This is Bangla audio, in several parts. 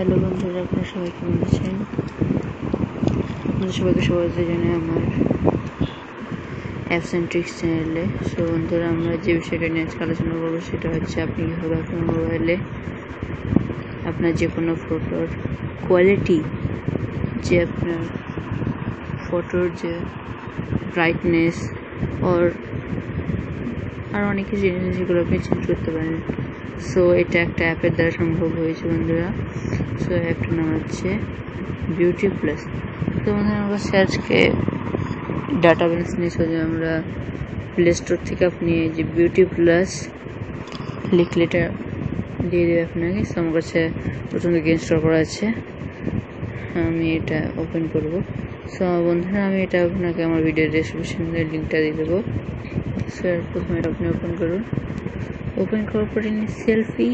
হ্যালো বন্ধুরা, আপনারা সবাই কেমন আছেন? আপনাদের সবাইকে স্বাগত জানাই আমার অ্যাপস অ্যান্ড ট্রিক্স চ্যানেলে। সো বন্ধুরা, আমরা যে বিষয়টা নিয়ে আজকে আলোচনা করবো সেটা হচ্ছে আপনি কীভাবে আপনার মোবাইলে আপনার যে কোনো ফটোর কোয়ালিটি, যে আপনার ফটোর যে ব্রাইটনেস আর অনেক কিছু জিনিস যেগুলো আপনি চেঞ্জ করতে পারেন। সো এটা একটা অ্যাপের দ্বারা সম্ভব হয়েছে বন্ধুরা। সো অ্যাপটার নাম হচ্ছে বিউটি প্লাস। তো বন্ধুরা, আমরা আজকে ডাটা বেস নিয়ে সোজা আমরা প্লে স্টোর থেকে আপনি যে বিউটি প্লাস লিখলে এটা দিয়ে দেবে আপনাকে। সো আমার কাছে প্রথম থেকে ইনস্টল করা আছে, আমি এটা ওপেন করব। সো বন্ধুরা, আমি এটা আপনাকে আমার ভিডিও ডেসক্রিপশনে লিঙ্কটা দিয়ে দেবো। সো প্রথমে এটা আপনি ওপেন করুন। ওপেন করার পরে সেলফি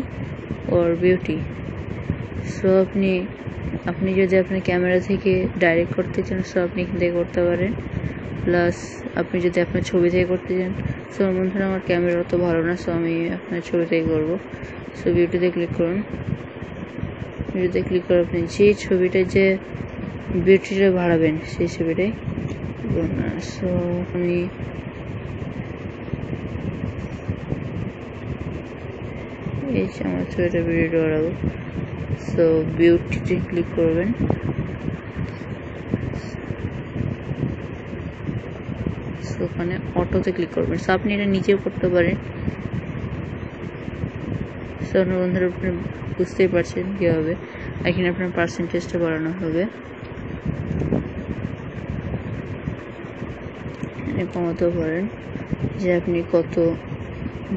ওর বিউটি। সো আপনি যদি আপনার ক্যামেরা থেকে ডাইরেক্ট করতে চান, সো আপনি এখান থেকে করতে পারেন। প্লাস আপনি যদি আপনার ছবি থেকে করতে চান, সো বন্ধুরা আমার ক্যামেরা অত ভালো না, সো আমি আপনার ছবি থেকে করবো। সো বিউটিতে ক্লিক করুন। বিউটিতে ক্লিক করে আপনি যে ছবিটা যে বিউটিটা বাড়াবেন সেই ছবিটাই। সো আমি এই যে আমার ছবিটা ভিডিও বাড়াবো। সো বিউটিতে ক্লিক করবেন। সো ওখানে অটোতে ক্লিক করবেন। সো আপনি এটা নিজেও করতে পারেন। সো বন্ধুরা, আপনি বুঝতেই পারছেন কীভাবে এখানে আপনার পার্সেন্টেজটা বাড়ানো হবে, কমাতেও পারেন যে আপনি কত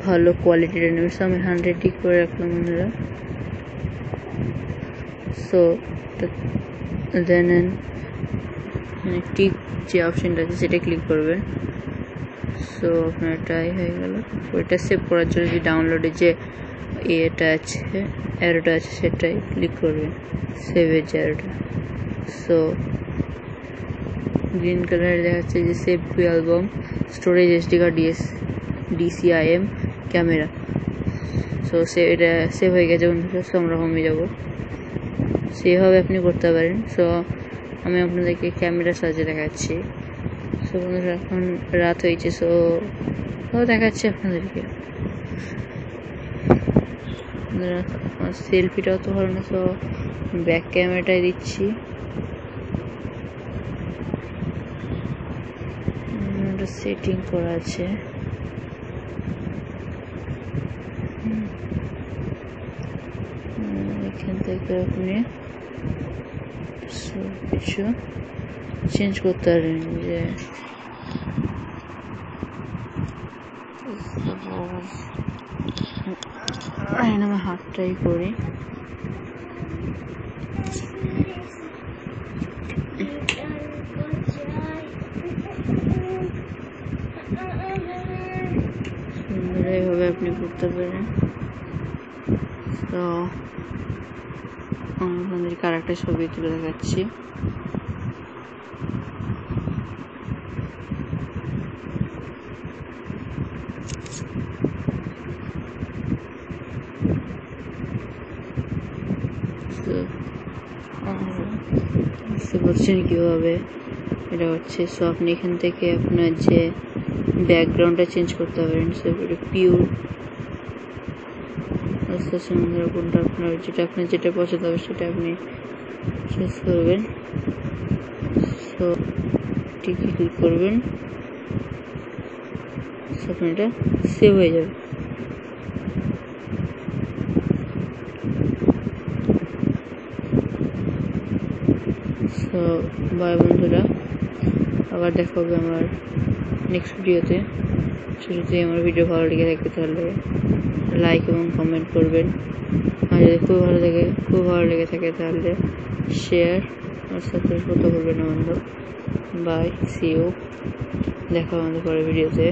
ভালো কোয়ালিটির নেবেন। সো আমি 100 করে রাখলাম বন্ধুরা। সো দেন টিক যে অপশানটা আছে সেটা ক্লিক করবেন। সো আপনার এটাই হয়ে গেল। ওইটা সেভ করার জন্য যে ডাউনলোডে যে এটা আছে, অ্যারোটা আছে, সেটাই ক্লিক করবেন, সেভের যে অ্যারোটা। সো গ্রিন কালারে দেখাচ্ছে যে save two album, storage SD card, DCIM camera. So এটা সেভ হয়ে গেছে বন্ধুরা। সো আমরা হোমে যাবো। সেভাবে আপনি করতে পারেন। সো আমি আপনাদেরকে ক্যামেরা সাহায্যে দেখাচ্ছি। সো বন্ধুরা, এখন রাত হয়েছে, সো দেখাচ্ছি আপনাদেরকে। আমার সেলফিটাও তো ভালো না, সো ব্যাক ক্যামেরাটাই দিচ্ছি। সেটিং করা আছে। এখান থেকে আপনি সব কিছু চেঞ্জ করতে পারেন। যে আমি হাতটাই করি। এইভাবে আপনি করতে পারেন। তো আপনাদেরকে আরেকটা ছবি তুলে দেখাচ্ছি। বুঝতে পারছেন কীভাবে এটা হচ্ছে। সো আপনি এখান থেকে আপনার যে ব্যাকগ্রাউন্ডটা চেঞ্জ করতে পারেন। সো পিওর কোনটা আপনার যেটা পছন্দ হবে সেটা আপনি চুজ করবেন। সো টিকে ক্লিক করবেন। সো আপনার এটা সেভ হয়ে যাবে। সো বাই বন্ধুরা, আবার দেখা হবে আমার নেক্সট ভিডিওতে। যদি আমার ভিডিও ভালো লেগে থাকে তাহলে লাইক এবং কমেন্ট করবেন। আর যদি খুব ভালো লেগে থাকে তাহলে শেয়ার আর সাবস্ক্রাইব করতে ভুলবেন না বন্ধু। বাই, সি ইউ, দেখা আমাদের পরের ভিডিওতে।